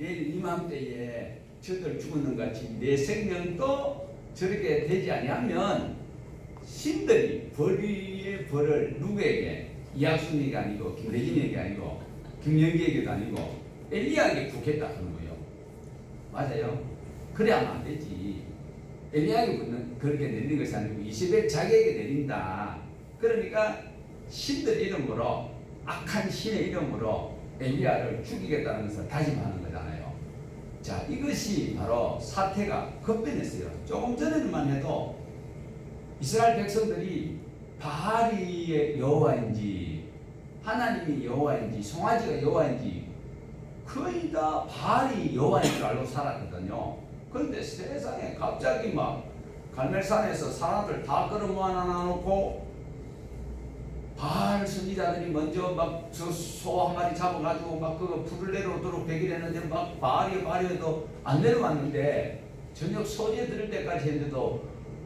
내일 이맘때에 저들 죽었는 같이 내 생명도 저렇게 되지 아니하면 신들이 벌 위에 벌을 누구에게, 이학순에게 아니고 김대진에게 아니고 김영기에게도 아니고 엘리야에게 주겠다 하는 거예요. 맞아요? 그래야만 안 되지. 엘리야에게 그렇게 내리는 것이 아니고 이세벨 자기에게 내린다. 그러니까 신들 이름으로, 악한 신의 이름으로 엘리야를 죽이겠다는 것을 다짐하는 거잖아요. 자, 이것이 바로 사태가 급변했어요. 조금 전에만 해도 이스라엘 백성들이 바알이 여호와인지 하나님이 여호와인지 송아지가 여호와인지 거의 다 바알이 여호와인 줄 알고 살았거든요. 그런데 세상에 갑자기 막 갈멜산에서 사람들 다 끌어모아 놓고 바알 선지자들이 먼저 막 저 소 한 마리 잡아가지고 막 그거 불을 내려오도록 되기를 했는데 막 바알이 해도 안 내려왔는데 저녁 소재 들을 때까지 했는데도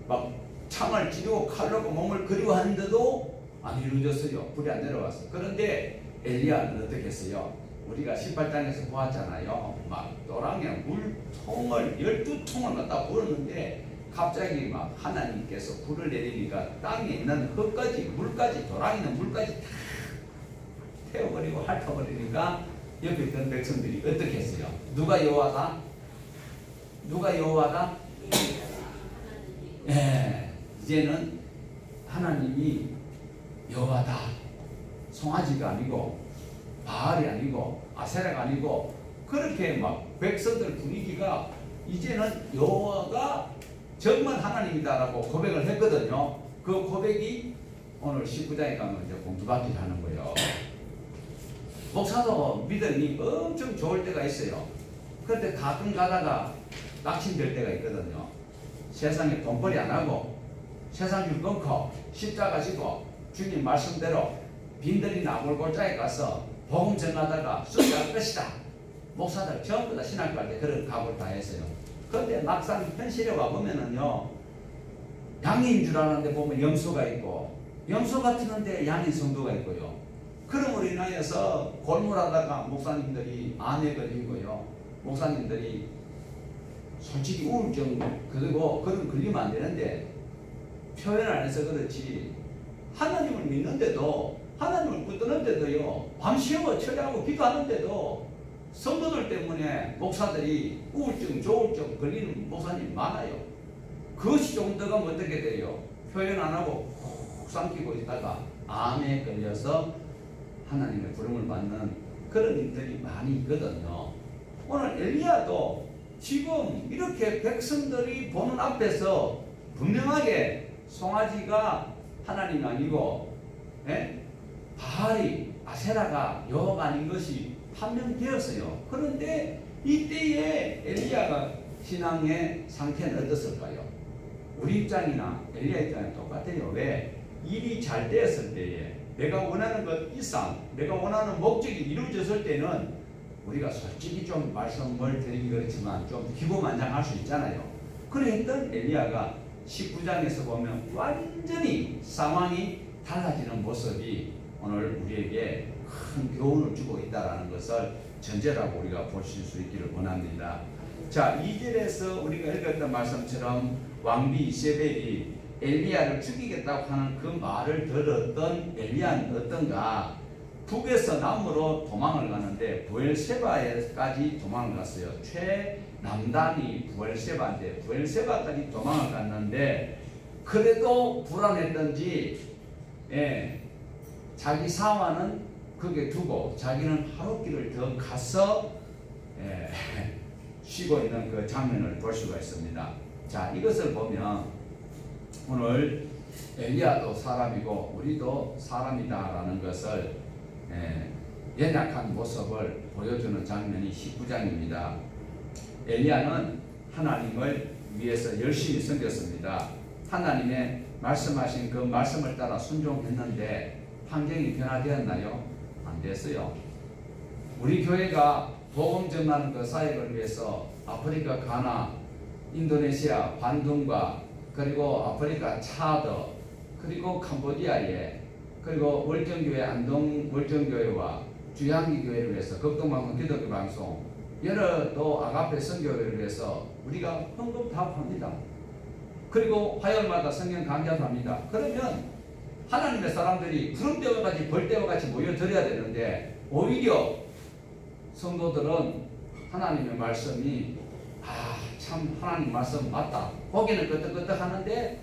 막 창을 찌르고 칼로 몸을 그리워하는데도 안 이루어졌어요. 불이 안 내려왔어요. 그런데 엘리야는 어떻게 했어요? 우리가 18장에서 보았잖아요. 막 노랑에 물통을 12통을 갖다 부었는데 갑자기 막 하나님께서 불을 내리니까 땅에 있는 흙까지 물까지 도랑에 있는 물까지 다 태워버리고 핥아버리니까 옆에 있던 백성들이 어떻게 했어요? 누가 여호와다? 누가 여호와다? 예, 이제는 하나님이 여호와다. 송아지가 아니고 바알이 아니고 아세라가 아니고 그렇게 막 백성들 분위기가 이제는 여호와가 정말 하나님이다라고 고백을 했거든요. 그 고백이 오늘 19장에 가면 이제 공주받기를 하는 거예요. 목사도 믿음이 엄청 좋을 때가 있어요. 그런데 가끔 가다가 낙심될 때가 있거든요. 세상에 돈벌이 안 하고 세상 줄 끊고 십자가 지고 주님 말씀대로 빈들이 나골골자에 가서 복음 전하다가 수리할 것이다. 목사들 전부 다 신학교 할 때 그런 각오를 다 했어요. 그런데 막상 현실에 와보면은요, 양인 줄 아는데 보면 염소가 있고, 염소 같은데 양인 성도가 있고요. 그럼으로 인하여서 골몰하다가 목사님들이 암에 걸리고요. 목사님들이 솔직히 우울증, 그리고 그런 걸리면 안 되는데, 표현 안 해서 그렇지, 하나님을 믿는데도, 하나님을 붙드는데도요, 밤새워 처리하고 기도하는데도, 성도들 때문에 목사들이 우울증, 조울증 걸리는 목사님이 많아요. 그것이 좀 더 가면 어떻게 돼요? 표현 안 하고 훅 삼키고 있다가 암에 걸려서 하나님의 부름을 받는 그런 일들이 많이 있거든요. 오늘 엘리야도 지금 이렇게 백성들이 보는 앞에서 분명하게 송아지가 하나님이 아니고 바알이 아세라가 여호와가 아닌 것이 판명되었어요. 그런데 이때에 엘리야가 신앙의 상태는 어떻을까요? 우리 입장이나 엘리야 입장이 똑같아요. 왜? 일이 잘 되었을 때에 내가 원하는 것 이상, 내가 원하는 목적이 이루어졌을 때는 우리가 솔직히 좀 말씀을 드리기 그렇지만 좀 기고만장할 수 있잖아요. 그랬던 엘리야가 19장에서 보면 완전히 상황이 달라지는 모습이 오늘 우리에게 큰 교훈을 주고 있다는 것을 전제라고 우리가 보실 수 있기를 원합니다. 자, 2절에서 우리가 읽었던 말씀처럼 왕비 이세벨이 엘리야를 죽이겠다고 하는 그 말을 들었던 엘리야는 어떤가? 북에서 남으로 도망을 가는데 부엘세바에까지 도망을 갔어요. 최남단이 부엘세바인데 부엘세바까지 도망을 갔는데 그래도 불안했던지 자기 사화는 거기에 두고 자기는 하룻길을 더 가서 쉬고 있는 그 장면을 볼 수가 있습니다. 자, 이것을 보면 오늘 엘리야도 사람이고 우리도 사람이다라는 것을 연약한 모습을 보여주는 장면이 19장입니다. 엘리야는 하나님을 위해서 열심히 섬겼습니다. 하나님의 말씀하신 그 말씀을 따라 순종했는데 환경이 변화되었나요? 안 됐어요. 우리 교회가 복음 전하는 그 사역을 위해서 아프리카 가나, 인도네시아 반둥과 그리고 아프리카 차드 그리고 캄보디아에 그리고 월정교회 안동 월정교회와 주양기 교회를 위해서 극동방송 기독교 방송 여러 또 아가페 선교회를 위해서 우리가 헌금 다 합니다. 그리고 화요일마다 성경 강좌도 합니다. 그러면 하나님의 사람들이 구름대와 같이 벌대와 같이 모여들어야 되는데 오히려 성도들은 하나님의 말씀이 참 하나님 말씀 맞다. 보기는 끄떡끄떡 하는데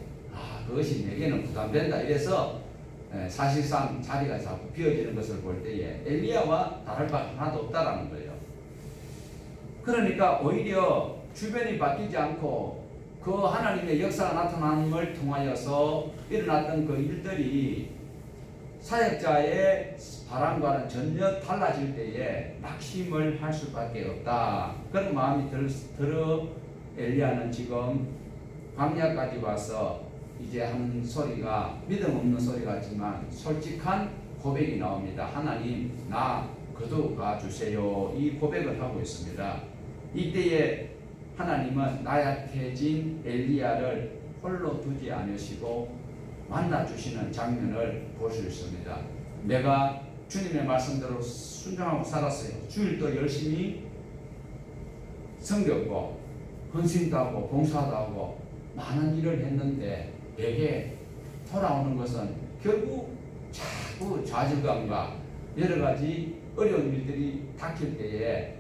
그것이 내게는 부담된다. 이래서 사실상 자리가 자꾸 비어지는 것을 볼 때에 엘리야와 다를 바 하나도 없다라는 거예요. 그러니까 오히려 주변이 바뀌지 않고 그 하나님의 역사가 나타남을 통하여서 일어났던 그 일들이 사역자의 바람과는 전혀 달라질 때에 낙심을 할 수밖에 없다. 그런 마음이 들어 엘리야는 지금 광야까지 와서 이제 하는 소리가 믿음 없는 소리 같지만 솔직한 고백이 나옵니다. 하나님, 나 거두어 주세요. 이 고백을 하고 있습니다. 이때에 하나님은 나약해진 엘리야를 홀로 두지 않으시고 만나주시는 장면을 볼 수 있습니다. 내가 주님의 말씀대로 순종하고 살았어요. 주일도 열심히 섬겼고 헌신도 하고 봉사도 하고 많은 일을 했는데 내게 돌아오는 것은 결국 자꾸 좌절감과 여러 가지 어려운 일들이 닥칠 때에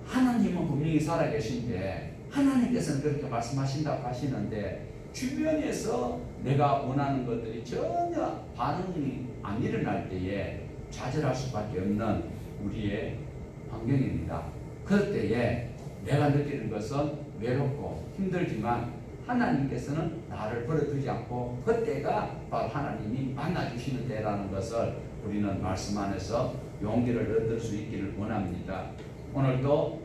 하나님은 분명히 살아계신데 하나님께서는 그렇게 말씀하신다고 하시는데 주변에서 내가 원하는 것들이 전혀 반응이 안 일어날 때에 좌절할 수밖에 없는 우리의 환경입니다. 그럴 때에 내가 느끼는 것은 외롭고 힘들지만 하나님께서는 나를 버려두지 않고 그때가 바로 하나님이 만나주시는 때라는 것을 우리는 말씀 안에서 용기를 얻을 수 있기를 원합니다. 오늘도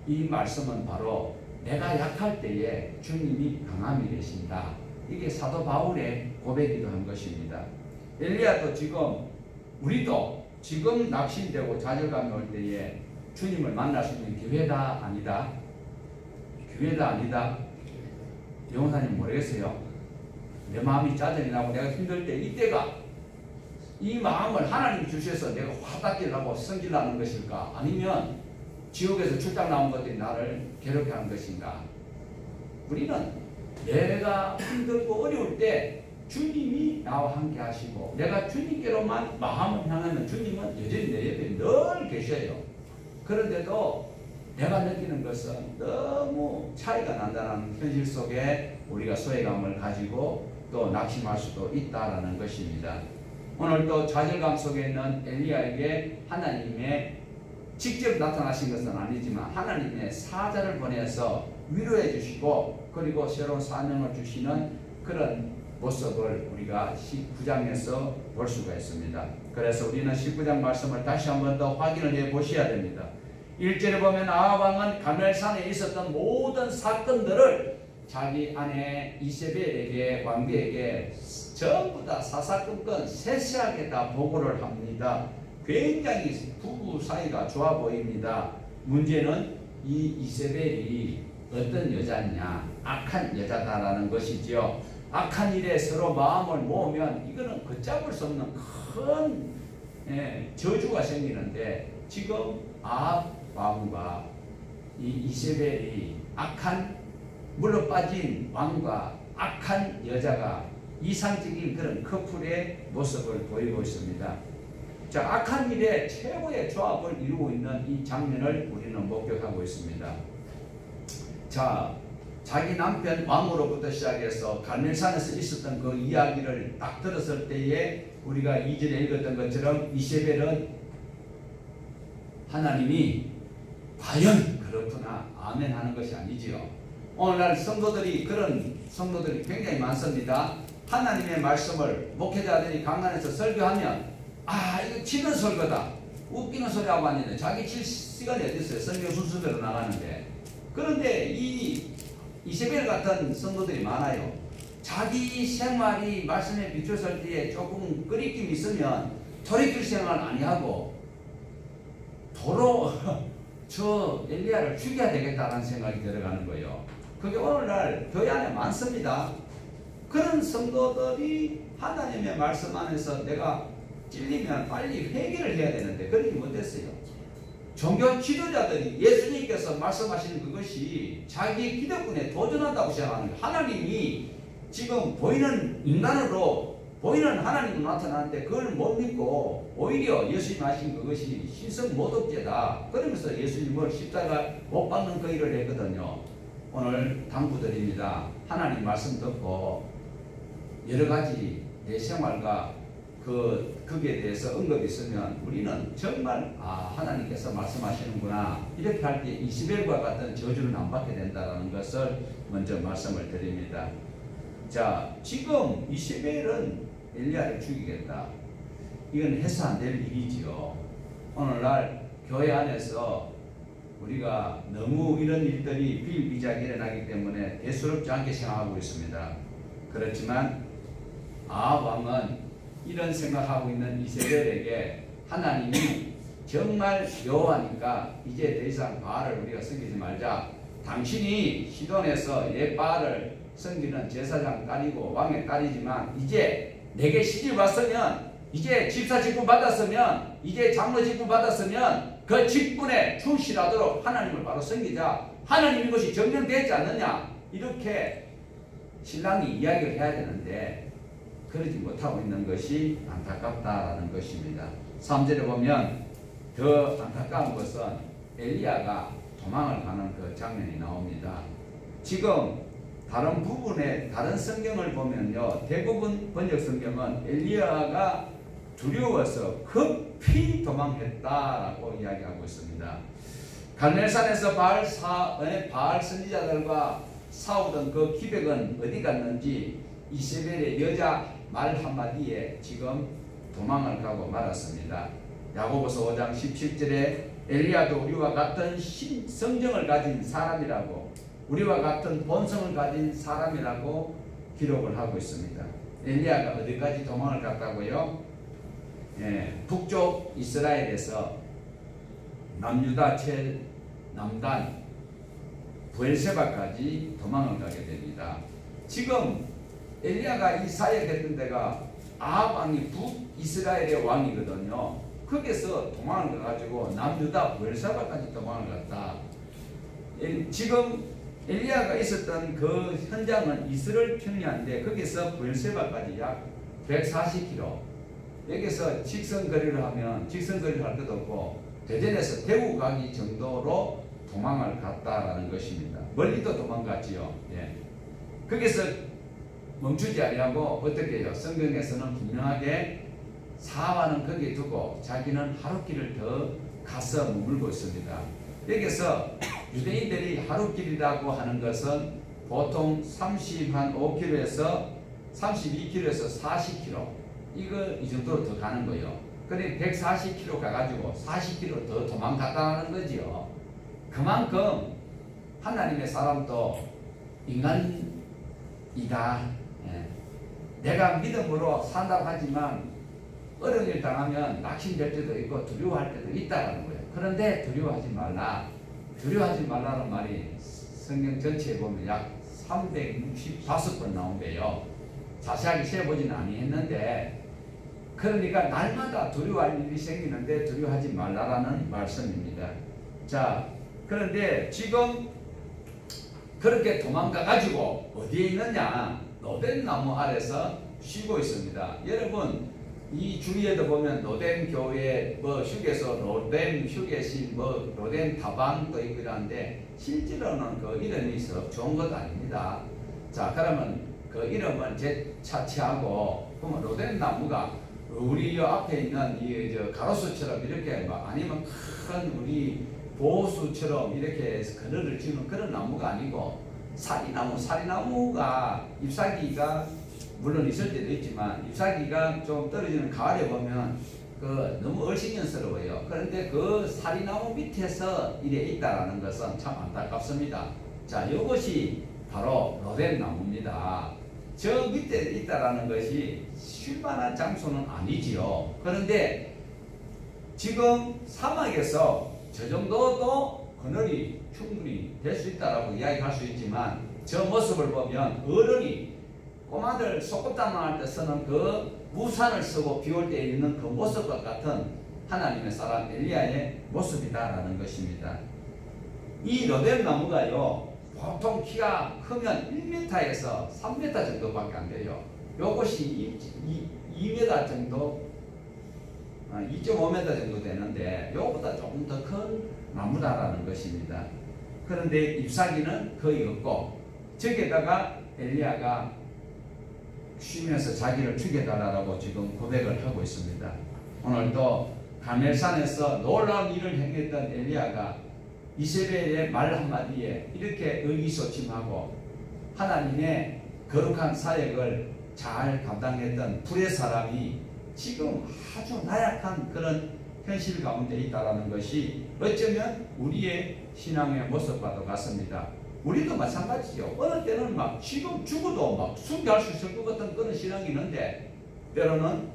이 말씀은 바로 내가 약할 때에 주님이 강함이 되신다. 이게 사도 바울의 고백이기도 한 것입니다. 엘리야도 지금 우리도 지금 낙심되고 좌절감이 올 때에 주님을 만날 수 있는 기회다 아니다? 기회다 아니다? 영사님 모르겠어요. 내 마음이 짜증이 나고 내가 힘들 때 이때가 이 마음을 하나님이 주셔서 내가 화답기를 하고 성질나는 것일까? 아니면 지옥에서 출장 나온 것들이 나를 괴롭게 하는 것인가? 우리는 내가 힘들고 어려울 때 주님이 나와 함께 하시고 내가 주님께로만 마음을 향하면 주님은 여전히 내 옆에 늘 계셔요. 그런데도 내가 느끼는 것은 너무 차이가 난다는 현실 속에 우리가 소외감을 가지고 또 낙심할 수도 있다라는 것입니다. 오늘 또 좌절감 속에 있는 엘리야에게 하나님의 직접 나타나신 것은 아니지만 하나님의 사자를 보내서 위로해 주시고 그리고 새로운 사명을 주시는 그런 모습을 우리가 19장에서 볼 수가 있습니다. 그래서 우리는 19장 말씀을 다시 한번 더 확인을 해 보셔야 됩니다. 1절에 보면 아합 왕은 가멜산에 있었던 모든 사건들을 자기 아내 이세벨에게 왕비에게 전부 다 사사건건 세세하게 다 보고를 합니다. 굉장히 부부 사이가 좋아 보입니다. 문제는 이 이세벨이 어떤 여자냐? 악한 여자다라는 것이지요. 악한 일에 서로 마음을 모으면 이거는 걷잡을 수 없는 큰 저주가 생기는데 지금 아합 왕과 이 이세벨이 악한 물러 빠진 왕과 악한 여자가 이상적인 그런 커플의 모습을 보이고 있습니다. 자, 악한 일에 최고의 조합을 이루고 있는 이 장면을 우리는 목격하고 있습니다. 자, 자기 남편 왕으로부터 시작해서 갈멜산에서 있었던 그 이야기를 딱 들었을 때에 우리가 2절에 읽었던 것처럼 이세벨은 하나님이 과연 그렇구나 아멘 하는 것이 아니지요. 오늘날 성도들이 그런 성도들이 굉장히 많습니다. 하나님의 말씀을 목회자들이 강단에서 설교하면 이거 치는 설교다 웃기는 소리하고 하는데 자기 칠 시간이 어디 있어요. 성경 순서대로 나가는데. 그런데 이 이세벨 같은 성도들이 많아요. 자기 생활이 말씀에 비춰설 때에 조금 끄리낌이 있으면 돌이킬 생각을 아니하고 도로 저 엘리야를 죽여야 되겠다는 생각이 들어가는 거예요. 그게 오늘날 교회 안에 많습니다. 그런 성도들이 하나님의 말씀 안에서 내가 찔리면 빨리 회개를 해야 되는데 그러지 못했어요. 종교 지도자들이 예수님께서 말씀하시는 그것이 자기의 기득권에 도전한다고 생각하는 거예요. 하나님이 지금 보이는 인간으로 보이는 하나님은 나타나는데 그걸 못 믿고 오히려 예수님 하신 그것이 신성모독죄다. 그러면서 예수님을 십자가 못 박는 그 일을 했거든요. 오늘 당부드립니다. 하나님 말씀 듣고 여러 가지 내 생활과 거기에 대해서 언급이 있으면 우리는 정말 하나님께서 말씀하시는구나 이렇게 할 때 이스벨과 같은 저주는 안 받게 된다는 것을 먼저 말씀을 드립니다. 자, 지금 이스벨은 엘리야를 죽이겠다. 이건 해서 안 될 일이지요. 오늘날 교회 안에서 우리가 너무 이런 일들이 비일비재하게 일어나기 때문에 대수롭지 않게 생각하고 있습니다. 그렇지만 아합 왕은 이런 생각하고 있는 이세벨에게 하나님이 정말 여호와니까 이제 더 이상 바알을 우리가 섬기지 말자. 당신이 시돈에서 옛 바알을 섬기는 제사장 딸이고 왕의 딸이지만 이제 내게 시집 왔으면 이제 집사 직분 받았으면 이제 장로 직분 받았으면 그 직분에 충실하도록 하나님을 바로 섬기자. 하나님 이것이 증명되지 않느냐 이렇게 신랑이 이야기를 해야 되는데 그러지 못하고 있는 것이 안타깝다라는 것입니다. 3절에 보면 더 안타까운 것은 엘리야가 도망을 가는 그 장면이 나옵니다. 지금 다른 부분에 다른 성경을 보면요, 대부분 번역 성경은 엘리야가 두려워서 급히 도망했다라고 이야기하고 있습니다. 갈멜산에서 바알 선지자들과 싸우던 그 기백은 어디 갔는지 이세벨의 여자 말 한마디에 지금 도망을 가고 말았습니다. 야고보서 5장 17절에 엘리야도 우리와 같은 성정을 가진 사람이라고 우리와 같은 본성을 가진 사람이라고 기록을 하고 있습니다. 엘리야가 어디까지 도망을 갔다고요? 북쪽 이스라엘에서 남유다 최남단 브엘세바까지 도망을 가게 됩니다. 지금 엘리야가 이 사역했던 데가 아합 왕이 북이스라엘의 왕이거든요. 거기서 도망을 가가지고 남유다 브엘세바까지 도망을 갔다. 지금 엘리야가 있었던 그 현장은 이스라엘 평야인데 거기서 브엘세바까지 약 140km. 여기서 직선거리를 하면 직선거리를 할 것도 없고 대전에서 대구 가기 정도로 도망을 갔다라는 것입니다. 멀리도 도망갔지요. 예. 거기서 멈추지 아니하고 어떻게 해요? 성경에서는 분명하게 사화는 거기에 두고 자기는 하루길을 더 가서 머물고 있습니다. 여기서 유대인들이 하루길이라고 하는 것은 보통 35km에서 32km에서 40km 이 정도로 더 가는 거예요. 그래 140km 가가지고 40km 더 도망갔다는 거지요. 그만큼 하나님의 사람도 인간이다. 내가 믿음으로 산다고 하지만 어려운 일 당하면 낙심될 때도 있고 두려워할 때도 있다는 거예요. 그런데 두려워하지 말라. 두려워하지 말라는 말이 성경 전체에 보면 약 365번 나온대요. 자세하게 세어보지는 아니했는데 그러니까 날마다 두려워할 일이 생기는데 두려워하지 말라라는 말씀입니다. 자, 그런데 지금 그렇게 도망가가지고 어디에 있느냐? 노덴 나무 아래서 쉬고 있습니다. 여러분 이 주위에도 보면 노덴 교회 뭐 휴게소, 노덴 휴게실, 뭐 노덴 다방도 있고 이러는데 실제로는 그 이름이 좋은 것 아닙니다. 자, 그러면 그 이름을 차치하고 그러면 노덴 나무가 우리 요 앞에 있는 이 가로수처럼 이렇게 아니면 큰 우리 보수처럼 이렇게 그늘을 지는 그런 나무가 아니고 사리나무가 잎사귀가 물론 있을 때도 있지만 잎사귀가 좀 떨어지는 가을에 보면 너무 얼신년스러워요. 그런데 그 사리나무 밑에서 이래 있다라는 것은 참 안타깝습니다. 자, 이것이 바로 노덴 나무입니다. 저 밑에 있다라는 것이 쉴만한 장소는 아니지요. 그런데 지금 사막에서 저 정도도 그늘이 충분히 될 수 있다라고 이야기할 수 있지만 저 모습을 보면 어른이 꼬마들 소꿉장난할 때 쓰는 그 우산을 쓰고 비 올 때 있는 그 모습과 같은 하나님의 사람 엘리야의 모습이다라는 것입니다. 이 로뎀 나무가요, 보통 키가 크면 1m에서 3m 정도밖에 안 돼요. 요것이 2m 정도, 2.5m 정도 되는데 요거보다 조금 더 큰 나무다라는 것입니다. 그런데 잎사귀는 거의 없고, 저기에다가 엘리야가 쉬면서 자기를 죽여달라고 지금 고백을 하고 있습니다. 오늘 또 가멜산에서 놀라운 일을 행했던 엘리야가 이세벨의 말 한마디에 이렇게 의기소침하고 하나님의 거룩한 사역을 잘 감당했던 불의 사람이 지금 아주 나약한 그런 현실 가운데 있다는 것이 어쩌면 우리의 신앙의 모습과도 같습니다. 우리도 마찬가지죠. 어느 때는 막 지금 죽어도 막 순교할 수 있을 것 같은 그런 신앙이 있는데, 때로는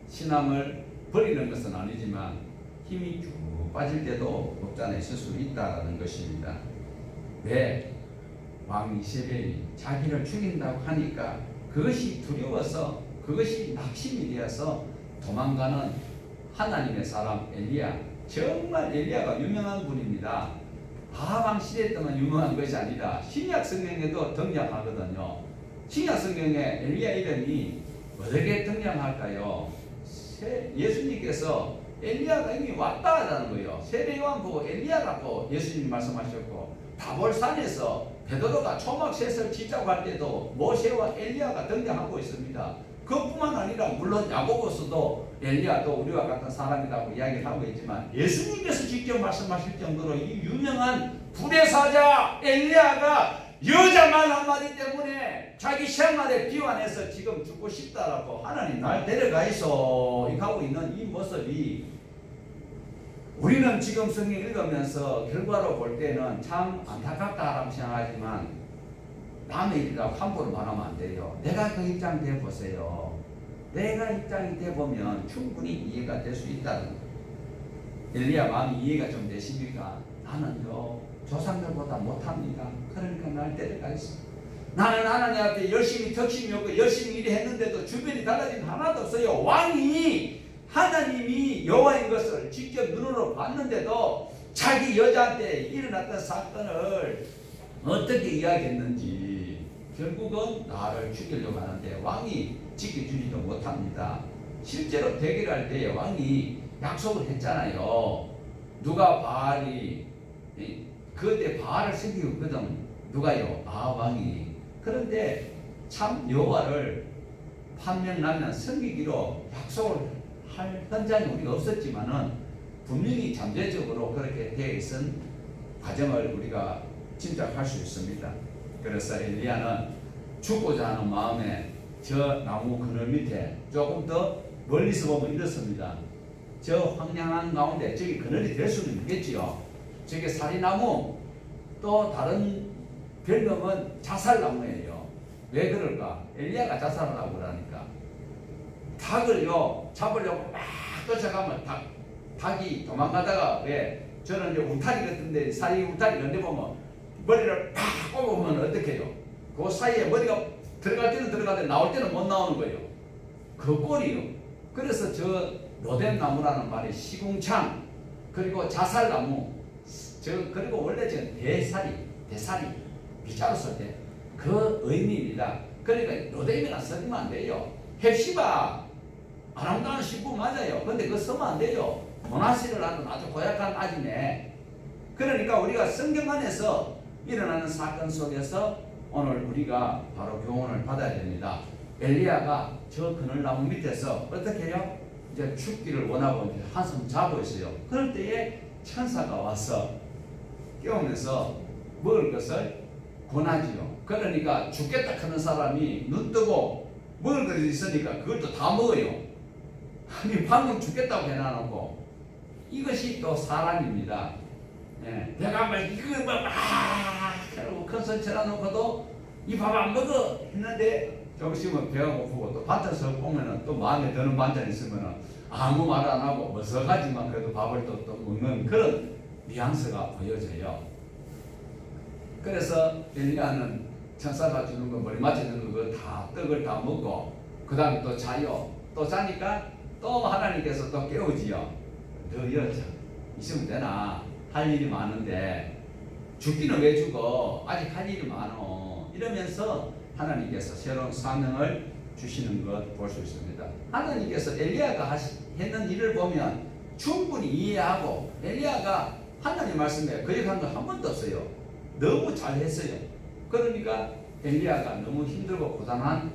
신앙을 버리는 것은 아니지만 힘이 쭉 빠질 때도 없지 않아 있을 수 있다는 것입니다. 왜? 왕 이세벨이 자기를 죽인다고 하니까 그것이 두려워서, 그것이 낙심이 되어서 도망가는 하나님의 사람 엘리야. 정말 엘리야가 유명한 분입니다. 아방 시대 때만 유명한 것이 아니라 신약 성경에도 등장하거든요. 신약 성경에 엘리야 이름이 어떻게 등장할까요? 예수님께서 엘리야가 이미 왔다라는 거예요. 세례 요한 보고 엘리야라고 예수님이 말씀하셨고, 다볼산에서 베드로가 초막셋을 짓자고 할 때도 모세와 엘리야가 등장하고 있습니다. 그뿐만 아니라 물론 야고보서도 엘리야도 우리와 같은 사람이라고 이야기를 하고 있지만, 예수님께서 직접 말씀하실 정도로 이 유명한 불의 사자 엘리야가 여자 말 한마디 때문에 자기 생활에 비환해서 지금 죽고 싶다라고 하나님 날 데려가 있어 이렇게 하고 있는 이 모습이, 우리는 지금 성경 읽으면서 결과로 볼 때는 참 안타깝다라고 생각하지만 남의 일이라고 함부로 말하면 안 돼요. 내가 그 입장 돼 보세요. 내가 입장이 돼 보면 충분히 이해가 될 수 있다는 거예요. 엘리야 마음이 이해가 좀 되십니까? 나는요 조상들보다 못합니다. 그러니까 날 데려가 있어. 나는 하나님 앞에 열심히 덕심이 없고 열심히 일했는데도 주변이 달라진 하나도 없어요. 왕이 하나님이 여호와인 것을 직접 눈으로 봤는데도 자기 여자한테 일어났던 사건을 어떻게 이야기했는지 결국은 나를 죽이려고 하는데 왕이 지켜주지도 못합니다. 실제로 대결할 때 왕이 약속을 했잖아요. 누가 바알이 그때 바알을 섬기거든. 누가요? 왕이. 그런데 참 여호와를 판명나면 섬기기로 약속을 할 현장이 우리가 없었지만은 분명히 잠재적으로 그렇게 되어 있은 과정을 우리가 짐작할 수 있습니다. 그래서 엘리야는 죽고자 하는 마음에 저 나무 그늘 밑에 조금 더 멀리서 보면 이렇습니다. 저 황량한 가운데 저기 그늘이 될 수는 있겠지요. 저게 사리나무, 또 다른 별명은 자살나무예요. 왜 그럴까? 엘리야가 자살을 하고 그러니까 닭을요 잡으려고 막 쫓아가면 닭이 도망가다가, 왜 저는 이제 울타리 같은데 사이 울타리 이런 데 보면 머리를 팍 꼽으면 어떻게 해요? 그 사이에 머리가 들어갈 때는 들어가는데 나올 때는 못 나오는 거예요. 그 꼴이요. 그래서 저 로뎀 나무라는 말이 시궁창, 그리고 자살나무, 그리고 원래 저 대사리 비자로 쓸 때 그 의미입니다. 그러니까 로뎀이라 쓰면 안 돼요. 헵시바 아름다운 신부 맞아요. 근데 그거 쓰면 안 돼요. 모나시를 하는 아주 고약한 아지네. 그러니까 우리가 성경 안에서 일어나는 사건 속에서 오늘 우리가 바로 교훈을 받아야 됩니다. 엘리야가 저 그늘나무 밑에서 어떻게 해요? 이제 죽기를 원하고 한숨 자고 있어요. 그럴 때에 천사가 와서 깨우면서 먹을 것을 권하지요. 그러니까 죽겠다 하는 사람이 눈 뜨고 먹을 것이 있으니까 그것도 다 먹어요. 아니 방금 죽겠다고 해놔놓고, 이것이 또 사람입니다. 예, 내가 막 이거 막 그러고 큰 손 쳐놔놓고도 이 밥 안 먹어 했는데 좀 있으면 배가 고프고 또 반찬 보면은 또 마음에 드는 반찬 있으면은 아무 말 안 하고 머쓱하지만 그래도 밥을 또 먹는 그런 뉘앙스가 보여져요. 그래서 엘리야는 천사가 주는 거 머리 맞춰주는 거 다 떡을 다 먹고 그 다음에 또 자요. 또 자니까 또 하나님께서 또 깨우지요. 너 여자 있으면 되나? 할 일이 많은데 죽기는 왜 죽어? 아직 할 일이 많어. 이러면서 하나님께서 새로운 사명을 주시는 것 볼 수 있습니다. 하나님께서 엘리야가 했는 일을 보면 충분히 이해하고 엘리야가 하나님 말씀에 거역한 거 한 번도 없어요. 너무 잘했어요. 그러니까 엘리야가 너무 힘들고 고단한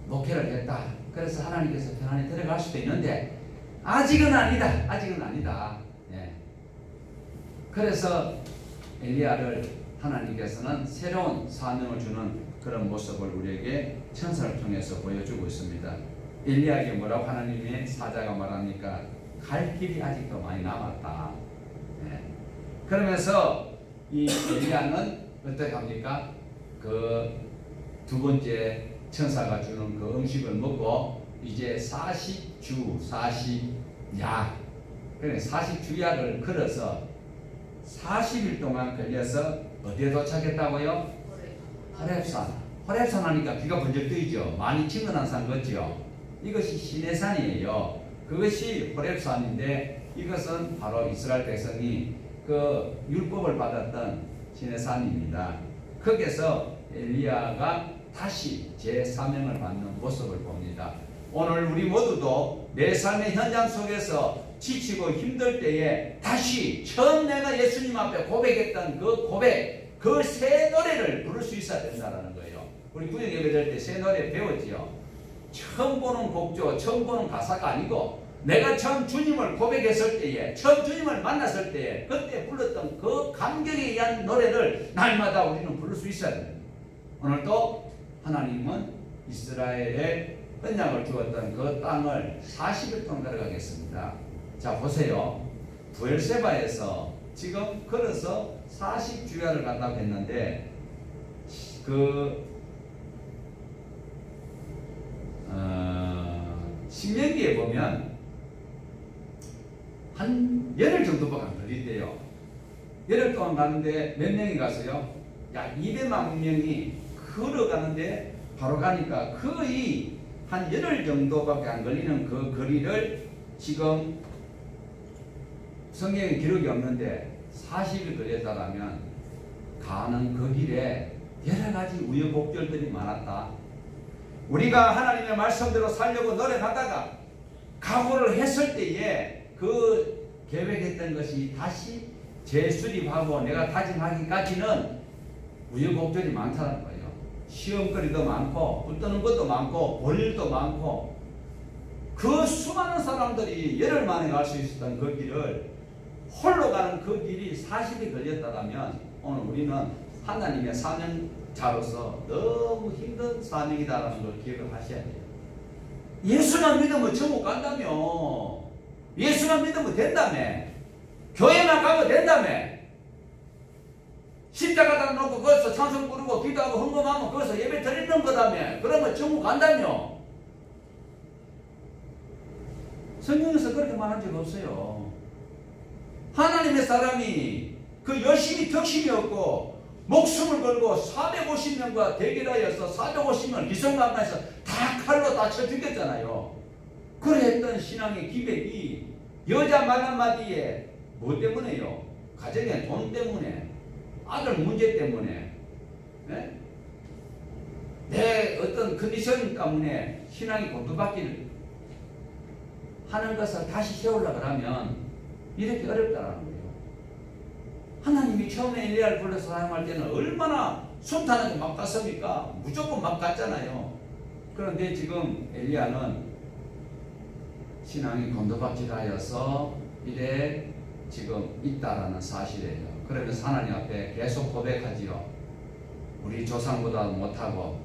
목회를 했다. 그래서 하나님께서 편안히 들어갈 수도 있는데 아직은 아니다. 아직은 아니다. 예. 그래서 엘리야를 하나님께서는 새로운 사명을 주는 그런 모습을 우리에게 천사를 통해서 보여주고 있습니다. 엘리야에게 뭐라고 하나님의 사자가 말합니까? 갈 길이 아직도 많이 남았다. 예. 그러면서 이 엘리야는 어떻게 합니까? 그 두 번째 천사가 주는 그 음식을 먹고 이제 40주 40야, 그러니까 40주야를 걸어서 40일 동안 걸려서 어디에 도착했다고요? 호렙산. 호렙산 하니까 귀가 번쩍 뜨이죠. 많이 친근한 산 같죠. 이것이 시내산이에요. 그것이 호렙산인데 이것은 바로 이스라엘 백성이 그 율법을 받았던 시내산입니다. 거기서 엘리야가 다시 제 사명을 받는 모습을 봅니다. 오늘 우리 모두도 내 삶의 현장 속에서 지치고 힘들 때에 다시 처음 내가 예수님 앞에 고백했던 그 고백, 그 새 노래를 부를 수 있어야 된다는 거예요. 우리 구역 예배될 때 새 노래 배웠지요. 처음 보는 곡조, 처음 보는 가사가 아니고 내가 처음 주님을 고백했을 때에, 처음 주님을 만났을 때에 그때 불렀던 그 감격에 의한 노래를 날마다 우리는 부를 수 있어야 됩니다. 오늘도 하나님은 이스라엘에 언약을 주었던 그 땅을 40일 동안 걸어가겠습니다. 자, 보세요. 부엘세바에서 지금 걸어서 40주야를 간다고 했는데 신명기에 보면 한 열흘 정도밖에 안 걸린대요. 열흘 동안 가는데 몇 명이 갔어요? 약 200만 명이 걸어가는데 바로 가니까 거의 한 열흘 정도밖에 안 걸리는 그 거리를 지금 성경에 기록이 없는데 40일 걸렸다라면 가는 그 길에 여러 가지 우여곡절들이 많았다. 우리가 하나님의 말씀대로 살려고 노력하다가 각오를 했을 때에 그 계획했던 것이 다시 재수립하고 내가 다짐하기까지는 우여곡절이 많다는 거예요. 시험거리도 많고 붙드는 것도 많고 볼 일도 많고 그 수많은 사람들이 열흘 만에 갈 수 있었던 그 길을 홀로 가는 그 길이 40이 걸렸다면 오늘 우리는 하나님의 사명자로서 너무 힘든 사명이다라는 걸 기억을 하셔야 돼요. 예수만 믿으면 천국 간다며. 예수만 믿으면 된다며. 교회만 가면 된다며. 십자가다 놓고 거기서 찬송 부르고 기도하고 헌금하면 거기서 예배 드리는 거다며. 그러면 천국 간다며. 성경에서 그렇게 말한 적 없어요. 하나님의 사람이 그 열심히 덕심이 없고 목숨을 걸고 450명과 대결하여서 450명을 기성강간해서 다 칼로 다 쳐 죽였잖아요. 그랬던 신앙의 기백이 여자 말 한마디에 뭐 때문에요? 가정의 돈 때문에, 아들 문제 때문에, 네? 내 어떤 컨디션 때문에 신앙이 곤두박질 하는 것을 다시 세우려고 하면 이렇게 어렵다라는 거예요. 하나님이 처음에 엘리야를 불러서 사용할 때는 얼마나 순탄하게 막 갔습니까? 무조건 막 갔잖아요. 그런데 지금 엘리야는 신앙이 곤두박질하여서 이래 지금 있다라는 사실이에요. 그러면서 하나님 앞에 계속 고백하지요. 우리 조상보다 못하고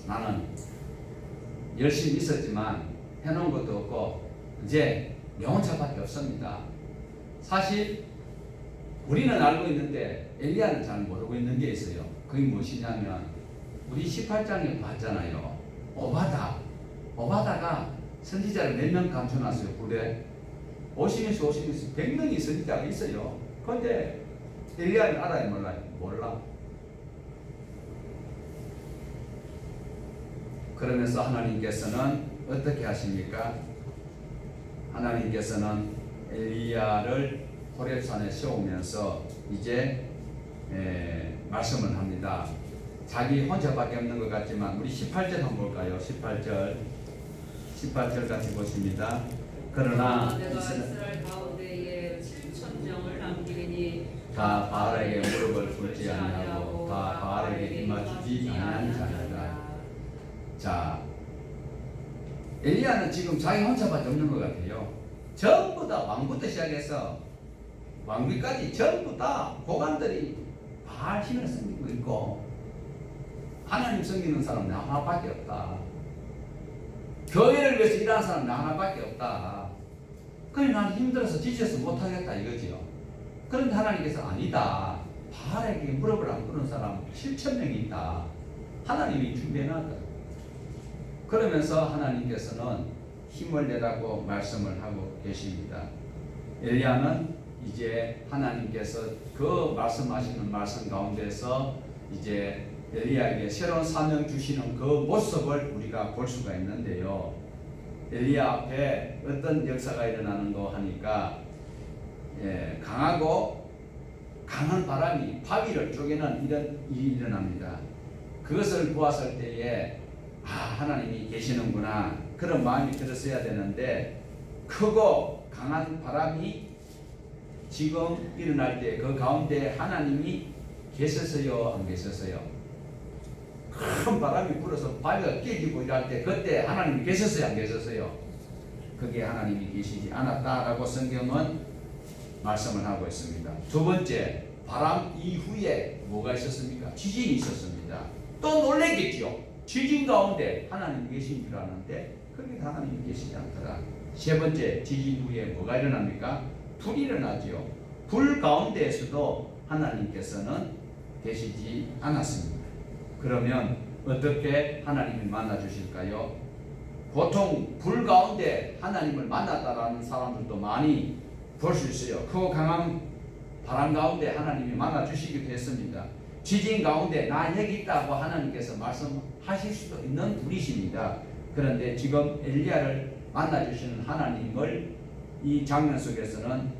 나는 열심히 있었지만 해놓은 것도 없고 이제 명언차밖에 없습니다. 사실 우리는 알고 있는데 엘리야는 잘 모르고 있는 게 있어요. 그게 무엇이냐면 우리 18장에 봤잖아요. 오바다가 선지자를 몇 명 감춰놨어요. 굴에 50에서 100명이 선지자가 있어요. 그런데 엘리야는 알아요? 몰라요? 몰라. 그러면서 하나님께서는 어떻게 하십니까? 하나님께서는 엘리야를 호렙산에 세우면서 이제 말씀을 합니다. 자기 혼자밖에 없는 것 같지만 우리 18절 한번 볼까요? 18절 같이 보십니다. 그러나 내가 이스라엘 가운데에 7,000명을 남기리니 다 바알에게 무릎을 꿇지 아니하고 다 바알에게 임하주지 아니한 자니라. 자, 엘리야는 지금 자기 혼자밖에 없는 것 같아요. 전부 다 왕부터 시작해서 왕비까지 전부 다 고관들이 바알 신을 섬기고 있고 하나님 섬기는 사람 나 하나밖에 없다. 교회를 위해서 일하는 사람 나 하나밖에 없다. 그래 나는 힘들어서 지쳐서 못하겠다 이거지요. 그런데 하나님께서 아니다. 바알에게 무릎을 안 꿇는 사람 7,000명이 있다. 하나님이 준비해놨다. 그러면서 하나님께서는 힘을 내라고 말씀을 하고 계십니다. 엘리야는 이제 하나님께서 그 말씀하시는 말씀 가운데서 이제 엘리야에게 새로운 사명 주시는 그 모습을 우리가 볼 수가 있는데요. 엘리야 앞에 어떤 역사가 일어나는 거 하니까 강하고 강한 바람이 바위를 쪼개는 이런 일이 일어납니다. 그것을 보았을 때에 하나님이 계시는구나 그런 마음이 들었어야 되는데 크고 강한 바람이 지금 일어날 때 그 가운데 하나님이 계셨어요? 안 계셨어요? 큰 바람이 불어서 바위가 깨지고 이럴 때 그때 하나님이 계셨어요? 안 계셨어요? 그게 하나님이 계시지 않았다라고 성경은 말씀을 하고 있습니다. 두 번째, 바람 이후에 뭐가 있었습니까? 지진이 있었습니다. 또 놀랬겠죠. 지진 가운데 하나님이 계신 줄 아는데 그게 하나님이 계시지 않더라. 세 번째, 지진 후에 뭐가 일어납니까? 불이 일어나죠. 불 가운데에서도 하나님께서는 계시지 않았습니다. 그러면 어떻게 하나님을 만나 주실까요? 보통 불 가운데 하나님을 만났다라는 사람들도 많이 볼 수 있어요. 그 강한 바람 가운데 하나님이 만나 주시기도 했습니다. 지진 가운데 나 여기 있다고 하나님께서 말씀하실 수도 있는 분이십니다. 그런데 지금 엘리야를 만나 주시는 하나님을 이 장면 속에서는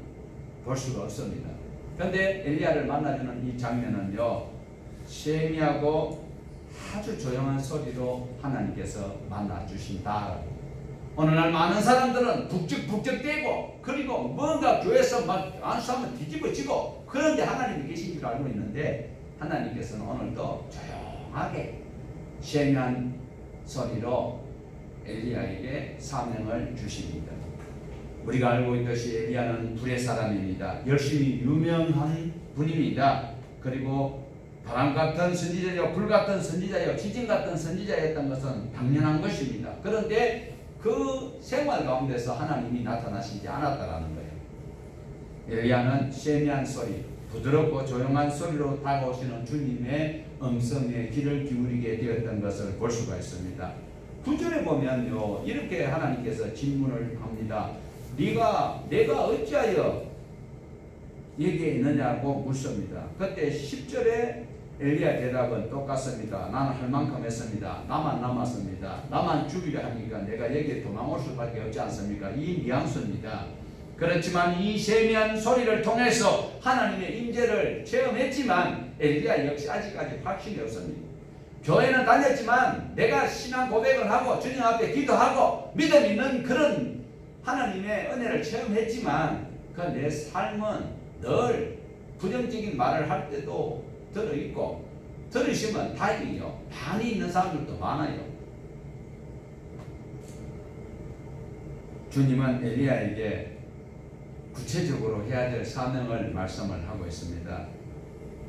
볼 수가 없습니다. 그런데 엘리야를 만나주는 이 장면은요, 세미하고 아주 조용한 소리로 하나님께서 만나 주신다. 어느 날 많은 사람들은 북적북적대고 그리고 뭔가 교회에서 막 안수하면 뒤집어지고 그런데 하나님이 계신 줄 알고 있는데 하나님께서는 오늘도 조용하게 세미한 소리로 엘리야에게 사명을 주십니다. 우리가 알고 있듯이 엘리야는 불의 사람입니다. 열심히 유명한 분입니다. 그리고 바람 같은 선지자요, 불 같은 선지자요, 지진 같은 선지자였던 것은 당연한 것입니다. 그런데 그 생활 가운데서 하나님이 나타나시지 않았다라는 거예요. 엘리야는 세미한 소리, 부드럽고 조용한 소리로 다가오시는 주님의 음성에 귀를 기울이게 되었던 것을 볼 수가 있습니다. 9절에 보면요, 이렇게 하나님께서 질문을 합니다. 내가 어찌하여 여기에 있느냐고 묻습니다. 그때 10절에 엘리야 대답은 똑같습니다. 나는 할 만큼 했습니다. 나만 남았습니다. 나만 죽이려 하니까 내가 여기에 도망올 수밖에 없지 않습니까? 이 뉘앙스입니다. 그렇지만 이 세미한 소리를 통해서 하나님의 임재를 체험했지만 엘리야 역시 아직까지 확신이 없습니다. 교회는 다녔지만 내가 신앙 고백을 하고 주님 앞에 기도하고 믿음 있는 그런 하나님의 은혜를 체험했지만 그 내 삶은 늘 부정적인 말을 할 때도 들어있고 들으시면 다행이요. 반이 있는 사람들도 많아요. 주님은 엘리야에게 구체적으로 해야 될 사명을 말씀을 하고 있습니다.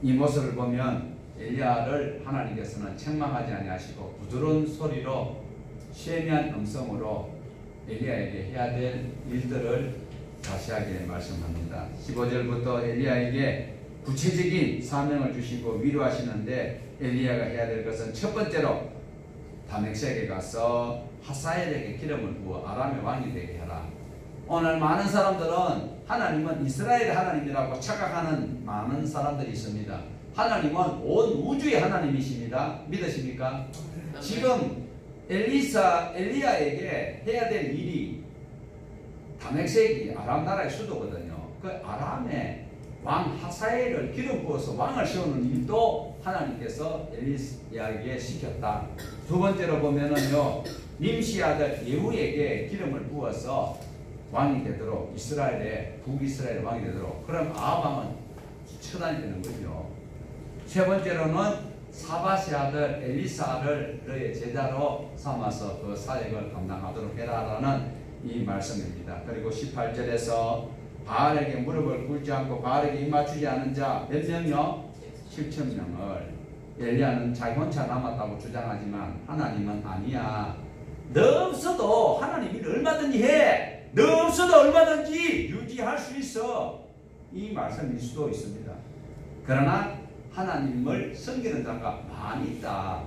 이 모습을 보면 엘리야를 하나님께서는 책망하지 아니하시고 부드러운 소리로 세미한 음성으로 엘리야에게 해야 될 일들을 자세하게 말씀합니다. 15절부터 엘리야에게 구체적인 사명을 주시고 위로하시는데 엘리야가 해야 될 것은 첫 번째로 다메섹에 가서 하사엘에게 기름을 부어 아람의 왕이 되게 하라. 오늘 많은 사람들은 하나님은 이스라엘 하나님이라고 착각하는 많은 사람들이 있습니다. 하나님은 온 우주의 하나님이십니다. 믿으십니까? 지금 엘리야에게 해야 될 일이 다멕색이 아람 나라의 수도거든요. 그 아람의 왕 하사엘을 기름 부어서 왕을 세우는 일도 하나님께서 엘리야에게 시켰다. 두 번째로 보면은요, 님시 아들 예후에게 기름을 부어서 왕이 되도록 이스라엘의 북이스라엘 왕이 되도록. 그럼 아합 왕은 처단이 되는 거죠. 세 번째로는 사밧의 아들 엘리사를 너의 제자로 삼아서 그 사역을 감당하도록 해라라는 이 말씀입니다. 그리고 18절에서 바알에게 무릎을 꿇지 않고 바알에게 입맞추지 않은 자 몇 명이요? 7,000명을. 엘리야는 자기 혼자 남았다고 주장하지만 하나님은 아니야. 너 없어도 하나님 일을 얼마든지 해. 너 없어도 얼마든지 유지할 수 있어. 이 말씀일 수도 있습니다. 그러나 하나님을 섬기는 자가 많이 있다.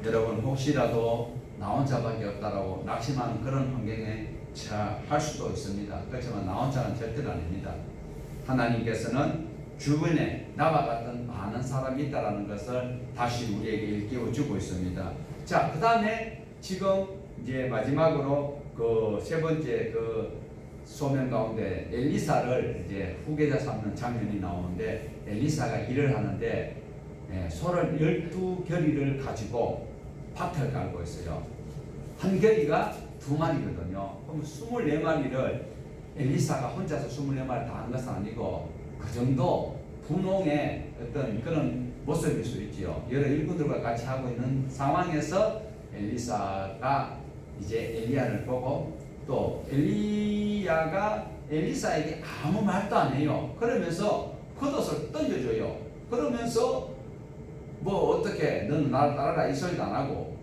여러분 혹시라도 나 혼자밖에 없다라고 낙심하는 그런 환경에 처할 수도 있습니다. 그렇지만 나 혼자는 절대로 아닙니다. 하나님께서는 주변에 나와 같은 많은 사람이 있다는 것을 다시 우리에게 일깨워주고 있습니다. 자, 그 다음에 지금 이제 마지막으로 그 세 번째 그 소명 가운데 엘리사를 이제 후계자 삼는 장면이 나오는데, 엘리사가 일을 하는데 소를 12겨리를 가지고 밭을 깔고 있어요. 한 겨리가 2마리거든요. 그럼 24마리를 엘리사가 혼자서 24마리 다 한 것은 아니고 그 정도 분홍의 어떤 그런 모습일 수 있지요. 여러 일꾼들과 같이 하고 있는 상황에서 엘리사가 이제 엘리야를 보고, 또 엘리야가 엘리사에게 아무 말도 안 해요. 그러면서 겉옷을 던져줘요. 그러면서 뭐 어떻게 너는 나를 따라라 이 소리도 안 하고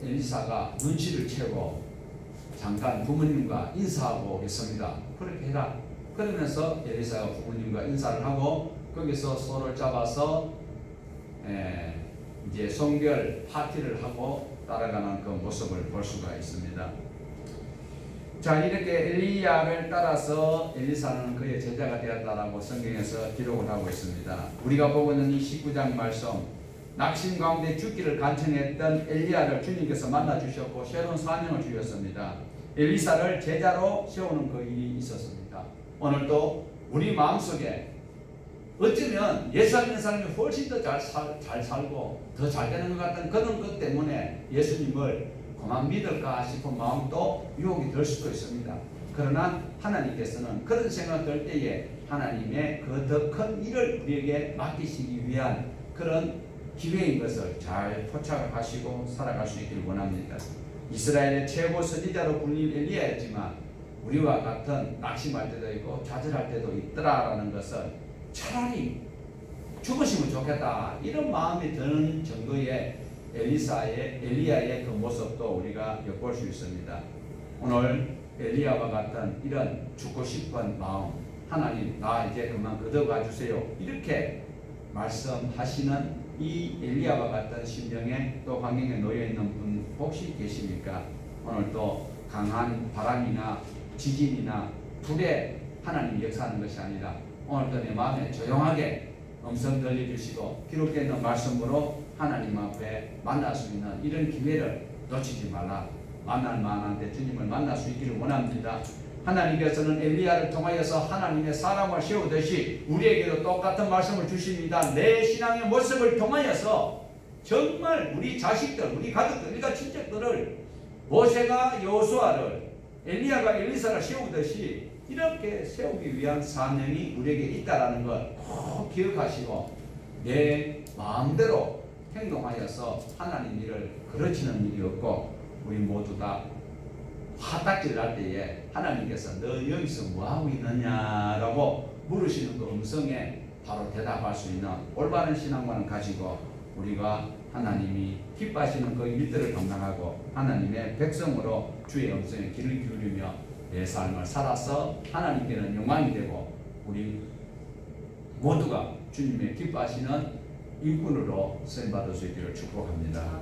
엘리사가 눈치를 채고 잠깐 부모님과 인사하고 오겠습니다. 그렇게 해라. 그러면서 엘리사가 부모님과 인사를 하고 거기서 소를 잡아서 이제 성결 파티를 하고 따라가는 그 모습을 볼 수가 있습니다. 자, 이렇게 엘리야를 따라서 엘리사는 그의 제자가 되었다라고 성경에서 기록을 하고 있습니다. 우리가 보고 있는 이 19장 말씀, 낙심 가운데 죽기를 간청했던 엘리야를 주님께서 만나 주셨고 새로운 사명을 주셨습니다. 엘리사를 제자로 세우는 그 일이 있었습니다. 오늘도 우리 마음속에 어쩌면 예수 믿는 사람이 훨씬 더 잘 살고 더 잘 되는 것 같은 그런 것 때문에 예수님을 그만 믿을까 싶은 마음도 유혹이 될 수도 있습니다. 그러나 하나님께서는 그런 생각 들 때에 하나님의 그 더 큰 일을 우리에게 맡기시기 위한 그런 기회인 것을 잘 포착을 하시고 살아갈 수 있기를 원합니다. 이스라엘의 최고 선지자로 불린 엘리야였지만 우리와 같은 낙심할 때도 있고 좌절할 때도 있더라라는 것을 차라리 죽으시면 좋겠다 이런 마음이 드는 정도의 엘리야의 그 모습도 우리가 엿볼 수 있습니다. 오늘 엘리야와 같은 이런 죽고 싶은 마음, 하나님 나 이제 그만 거둬가 주세요 이렇게 말씀하시는 이 엘리야와 같은 심령에 또 환경에 놓여있는 분 혹시 계십니까? 오늘 또 강한 바람이나 지진이나 불에 하나님 역사하는 것이 아니라 오늘도 내 마음에 조용하게 음성 들려주시고 기록되어 있는 말씀으로 하나님 앞에 만날 수 있는 이런 기회를 놓치지 말라. 만날 만한데 주님을 만날 수 있기를 원합니다. 하나님께서는 엘리야를 통하여서 하나님의 사람을 세우듯이 우리에게도 똑같은 말씀을 주십니다. 내 신앙의 모습을 통하여서 정말 우리 자식들, 우리 가족들, 우리가 친척들을 모세가 여호수아를, 엘리야가 엘리사를 세우듯이 이렇게 세우기 위한 사명이 우리에게 있다는 걸 꼭 기억하시고 내 마음대로 행동하여서 하나님 일을 그르치는 일이 없고 우리 모두 다 화딱지를 할 때에 하나님께서 너 여기서 뭐하고 있느냐라고 물으시는 그 음성에 바로 대답할 수 있는 올바른 신앙관을 가지고 우리가 하나님이 기뻐하시는 그 일들을 감당하고 하나님의 백성으로 주의 음성에 귀를 기울이며 내 삶을 살아서 하나님께는 영광이 되고 우리 모두가 주님의 기뻐하시는 일꾼으로 쓰임받을 수 있기를 축복합니다.